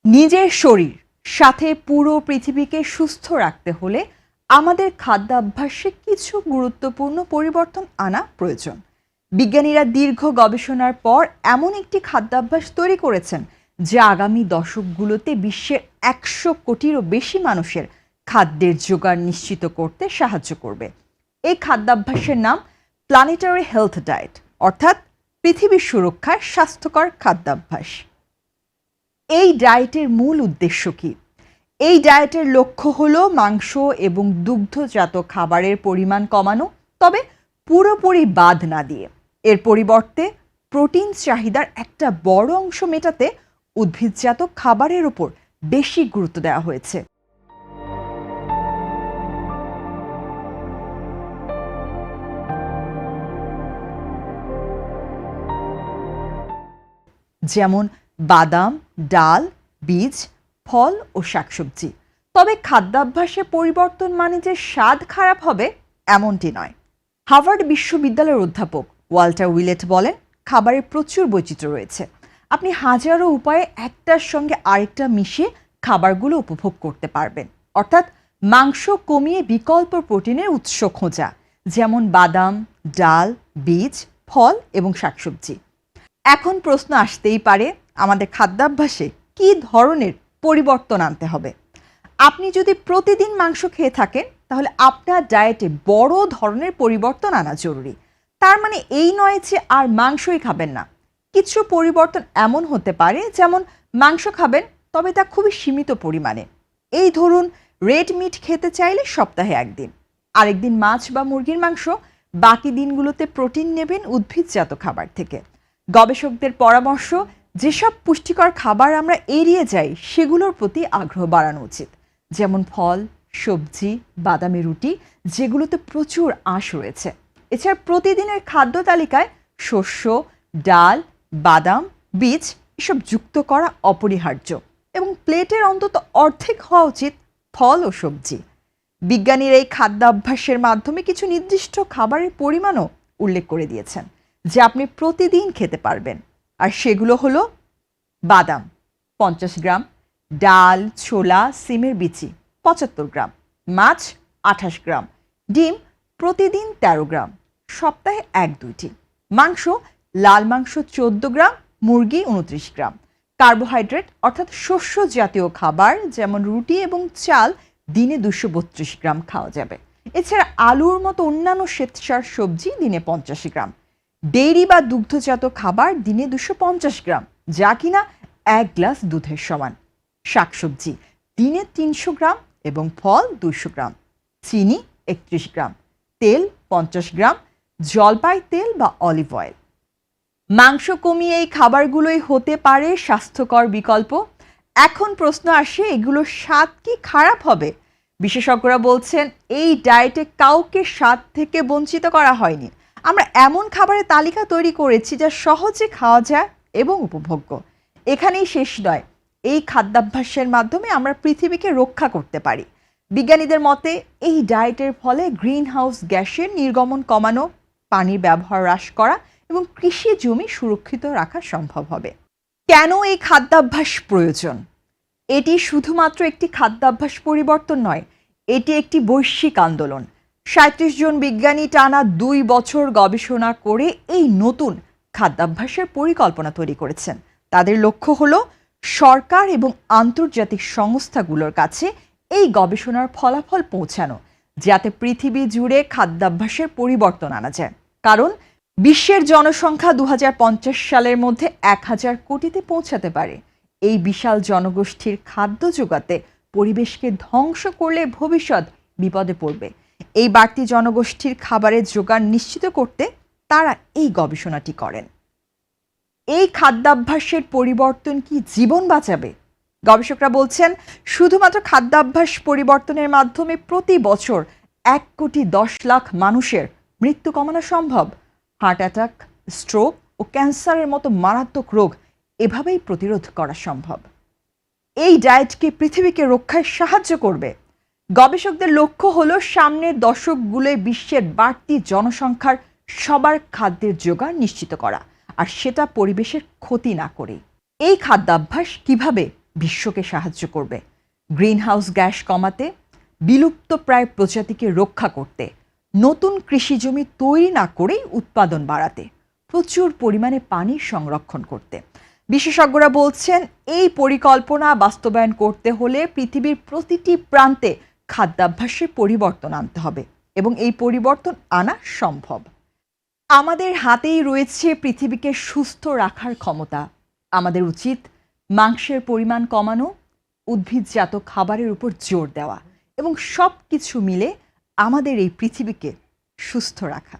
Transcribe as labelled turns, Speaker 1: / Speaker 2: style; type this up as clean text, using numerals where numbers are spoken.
Speaker 1: নিজের শরীর সাথে পুরো পৃথিবীকে সুস্থ রাখতে হলে আমাদের খাদ্যাভ্যাসে কিছু গুরুত্বপূর্ণ পরিবর্তন আনা প্রয়োজন। বিজ্ঞানীরা দীর্ঘ গবেষণার পর এমন একটি খাদ্যাভ্যাস তৈরি করেছেন যা আগামী দশকগুলোতে বিশ্বের ১০০ কোটিরও বেশি মানুষের খাদ্যের জোগান নিশ্চিত করতে সাহায্য করবে। এই খাদ্যাভ্যাসের নাম প্ল্যানেটারি হেলথ ডায়েট, অর্থাৎ পৃথিবীর সুরক্ষায় স্বাস্থ্যকর খাদ্যাভ্যাস। এই ডায়েটের মূল উদ্দেশ্য কি? এই ডায়েটের লক্ষ্য হলো মাংস এবং দুগ্ধজাত খাবারের পরিমাণ কমানো, তবে পুরোপুরি বাদ না দিয়ে। এর পরিবর্তে প্রোটিন চাহিদার একটা বড় অংশ মেটাতে উদ্ভিদজাত খাবারের উপর বেশি গুরুত্ব দেওয়া হয়েছে। যেমন বাদাম, ডাল, বীজ, ফল ও শাকসবজি। তবে খাদ্যাভ্যাসে পরিবর্তন মানে যে স্বাদ খারাপ হবে এমনটি নয়। হার্ভার্ড বিশ্ববিদ্যালয়ের অধ্যাপক ওয়াল্টার উইলেট বলেন, খাবারের প্রচুর বৈচিত্র্য রয়েছে। আপনি হাজারো উপায়ে একটার সঙ্গে আরেকটা মিশিয়ে খাবারগুলো উপভোগ করতে পারবেন। অর্থাৎ মাংস কমিয়ে বিকল্প প্রোটিনের উৎস খোঁজা, যেমন বাদাম, ডাল, বীজ, ফল এবং শাকসবজি। এখন প্রশ্ন আসতেই পারে, আমাদের খাদ্যাভ্যাসে কী ধরনের পরিবর্তন আনতে হবে? আপনি যদি প্রতিদিন মাংস খেয়ে থাকেন তাহলে আপনার ডায়েটে বড় ধরনের পরিবর্তন আনা জরুরি। তার মানে এই নয় যে আর মাংসই খাবেন না। কিছু পরিবর্তন এমন হতে পারে, যেমন মাংস খাবেন তবে তা খুবই সীমিত পরিমাণে। এই ধরুন, রেড মিট খেতে চাইলে সপ্তাহে একদিন, আরেকদিন মাছ বা মুরগির মাংস, বাকি দিনগুলোতে প্রোটিন নেবেন উদ্ভিদজাত খাবার থেকে। গবেষকদের পরামর্শ, যেসব পুষ্টিকর খাবার আমরা এড়িয়ে যাই সেগুলোর প্রতি আগ্রহ বাড়ানো উচিত, যেমন ফল, সবজি, বাদামি রুটি, যেগুলোতে প্রচুর আঁশ রয়েছে। এছাড়া প্রতিদিনের খাদ্য তালিকায় শস্য, ডাল, বাদাম, বীজ এসব যুক্ত করা অপরিহার্য এবং প্লেটের অন্তত অর্ধেক হওয়া উচিত ফল ও সবজি। বিজ্ঞানীরা এই খাদ্যাভ্যাসের মাধ্যমে কিছু নির্দিষ্ট খাবারের পরিমাণও উল্লেখ করে দিয়েছেন যা আপনি প্রতিদিন খেতে পারবেন। আর সেগুলো হলো বাদাম 50 গ্রাম, ডাল, ছোলা, সিমের বিচি 75 গ্রাম, মাছ 28 গ্রাম, ডিম প্রতিদিন 13 গ্রাম, সপ্তাহে 1-2টি, মাংস, লাল মাংস 14 গ্রাম, মুরগি 29 গ্রাম। কার্বোহাইড্রেট অর্থাৎ শস্য জাতীয় খাবার যেমন রুটি এবং চাল দিনে 232 গ্রাম খাওয়া যাবে। এছাড়া আলুর মতো অন্যান্য শ্বেতসার সবজি দিনে 85 গ্রাম। ডেইরি বা দুগ্ধজাত খাবার দিনে 250 গ্রাম, যা কিনা 1 গ্লাস দুধের সমান। শাকসবজি দিনে 300 গ্রাম এবং ফল 200 গ্রাম। চিনি 31 গ্রাম, তেল 50 গ্রাম, জলপাই তেল বা অলিভ অয়েল। মাংস কমিয়ে এই খাবারগুলোই হতে পারে স্বাস্থ্যকর বিকল্প। এখন প্রশ্ন আসে, এগুলোর স্বাদ কি খারাপ হবে? বিশেষজ্ঞরা বলছেন, এই ডায়েটে কাউকে স্বাদ থেকে বঞ্চিত করা হয়নি। আমরা এমন খাবারের তালিকা তৈরি করেছি যা সহজে খাওয়া যায় এবং উপভোগ্য। এখানেই শেষ নয়, এই খাদ্যাভ্যাসের মাধ্যমে আমরা পৃথিবীকে রক্ষা করতে পারি। বিজ্ঞানীদের মতে এই ডায়েটের ফলে গ্রিন হাউস গ্যাসের নির্গমন কমানো, পানির ব্যবহার হ্রাস করা এবং কৃষি জমি সুরক্ষিত রাখা সম্ভব হবে। কেন এই খাদ্যাভ্যাস প্রয়োজন? এটি শুধুমাত্র একটি খাদ্যাভ্যাস পরিবর্তন নয়, এটি একটি বৈশ্বিক আন্দোলন। 37 জন বিজ্ঞানী টানা 2 বছর গবেষণা করে এই নতুন খাদ্যাভ্যাসের পরিকল্পনা তৈরি করেছেন। তাদের লক্ষ্য হলো সরকার এবং আন্তর্জাতিক সংস্থাগুলোর কাছে এই গবেষণার ফলাফল পৌঁছানো, যাতে পৃথিবী জুড়ে খাদ্যাভ্যাসের পরিবর্তন আনা যায়। কারণ বিশ্বের জনসংখ্যা 2050 সালের মধ্যে 1000 কোটিতে পৌঁছাতে পারে। এই বিশাল জনগোষ্ঠীর খাদ্য জোগাতে পরিবেশকে ধ্বংস করলে ভবিষ্যৎ বিপদে পড়বে। এই বাড়তি জনগোষ্ঠীর খাবারের জোগান নিশ্চিত করতে তারা এই গবেষণাটি করেন। এই খাদ্যাভ্যাসের পরিবর্তন কি জীবন বাঁচাবে? গবেষকরা বলছেন, শুধুমাত্র খাদ্যাভ্যাস পরিবর্তনের মাধ্যমে প্রতি বছর 1,10,00,000 মানুষের মৃত্যু কমানো সম্ভব। হার্ট অ্যাটাক, স্ট্রোক ও ক্যান্সারের মতো মারাত্মক রোগ এভাবেই প্রতিরোধ করা সম্ভব। এই ডায়েটকে পৃথিবীকে রক্ষায় সাহায্য করবে। গবেষকদের লক্ষ্য হলো সামনের দশকগুলোয় বিশ্বের বাড়তি জনসংখ্যার সবার খাদ্যের জোগান নিশ্চিত করা, আর সেটা পরিবেশের ক্ষতি না করে। এই খাদ্যাভ্যাস কিভাবে বিশ্বকে সাহায্য করবে গ্রিনহাউস গ্যাস কমাতে, বিলুপ্তপ্রায় প্রজাতিকে রক্ষা করতে, নতুন কৃষিজমি তৈরি না করেই উৎপাদন বাড়াতে, প্রচুর পরিমাণে পানি সংরক্ষণ করতে। বিশেষজ্ঞরা বলছেন এই পরিকল্পনা বাস্তবায়ন করতে হলে পৃথিবীর প্রতিটি প্রান্তে খাদ্যাভ্যাসে পরিবর্তন আনতে হবে এবং এই পরিবর্তন আনা সম্ভব। আমাদের হাতেই রয়েছে পৃথিবীকে সুস্থ রাখার ক্ষমতা। আমাদের উচিত মাংসের পরিমাণ কমানো, উদ্ভিদজাত খাবারের উপর জোর দেওয়া এবং সব কিছু মিলে আমাদের এই পৃথিবীকে সুস্থ রাখা।